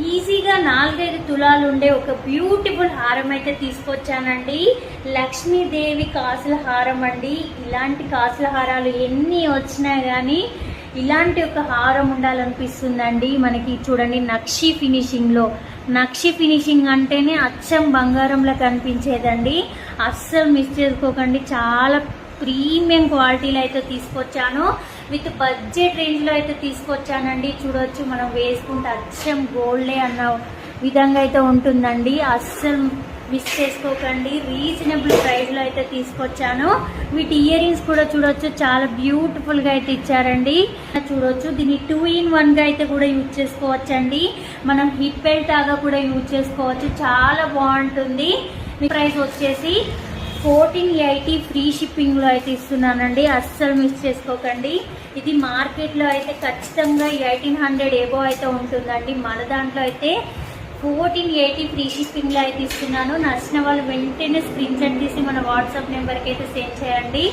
ఈజీగా 4-5 తులాలు ఉండే ఒక బ్యూటిఫుల్ హారం అయితే తీసుకొచ్చానండి. లక్ష్మీదేవి కాసుల హారం అండి. ఇలాంటి కాసుల హారాలు ఎన్ని వచ్చినా కానీ ఇలాంటి ఒక హారం ఉండాలనిపిస్తుందండి. మనకి చూడండి నక్షి ఫినిషింగ్లో, నక్షి ఫినిషింగ్ అంటేనే అచ్చం బంగారంలో కనిపించేదండి. అస్సలు మిస్ చేసుకోకండి. చాలా ప్రీమియం క్వాలిటీలో అయితే తీసుకొచ్చాను. విత్ బడ్జెట్ రేంజ్లో అయితే తీసుకొచ్చానండి. చూడొచ్చు, మనం వేసుకుంటే అచ్చం గోల్డే అన్న విధంగా అయితే ఉంటుందండి. అస్సలు మిస్ చేసుకోకండి. రీజనబుల్ ప్రైస్లో అయితే తీసుకొచ్చాను. వీటి ఇయర్ రింగ్స్ కూడా చూడొచ్చు, చాలా బ్యూటిఫుల్గా అయితే ఇచ్చారండి. చూడొచ్చు, దీన్ని 2-in-1గా అయితే కూడా యూజ్ చేసుకోవచ్చండి. మనం హిప్ బెల్ట్ లాగా కూడా యూజ్ చేసుకోవచ్చు. చాలా బాగుంటుంది. ప్రైస్ వచ్చేసి 1480 ఫ్రీ షిప్పింగ్లో అయితే ఇస్తున్నానండి. అస్సలు మిస్ చేసుకోకండి. ఇది మార్కెట్లో అయితే ఖచ్చితంగా 1800 ఎబో అయితే ఉంటుందండి. మన దాంట్లో అయితే 1480 ఫ్రీ షిప్పింగ్లో అయితే ఇస్తున్నాను. నచ్చిన వాళ్ళు వెంటనే స్క్రీన్ షాట్ తీసి మన వాట్సాప్ నెంబర్కి అయితే సెండ్ చేయండి.